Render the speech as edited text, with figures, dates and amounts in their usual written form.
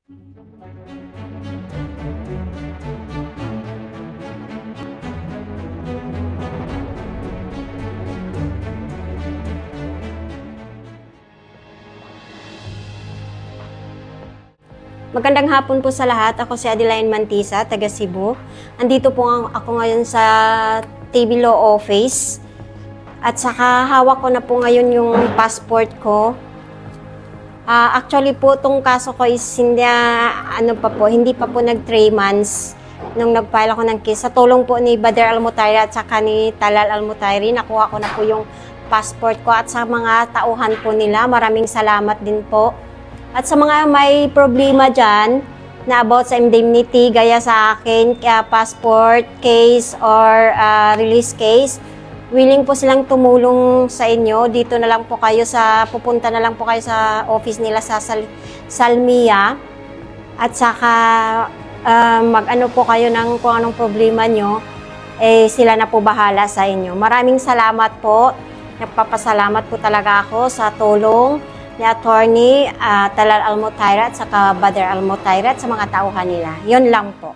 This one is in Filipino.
Magandang hapon po sa lahat. Ako si Adeline Mantisa, taga Cebu. Andito po ako ngayon sa TV Law Office. At saka hawak ko na po ngayon yung passport ko. Actually po, itong kaso ko is hindi pa po nag 3 months nung nag-file ako ng case. Sa tulong po ni Bader Almutairi at saka ni Talal Almutairi, nakuha ko na po yung passport ko. At sa mga tauhan po nila, maraming salamat din po. At sa mga may problema dyan na about sa indemnity, gaya sa akin, passport case or release case, willing po silang tumulong sa inyo. Dito na lang po kayo pupunta na lang po kayo sa office nila sa Salmia. At saka mag-ano po kayo ng kung anong problema nyo, sila na po bahala sa inyo. Maraming salamat po. Nagpapasalamat po talaga ako sa tulong ni Attorney Talal Almutairi at saka Bader Almutairi at sa mga tauhan nila. Yun lang po.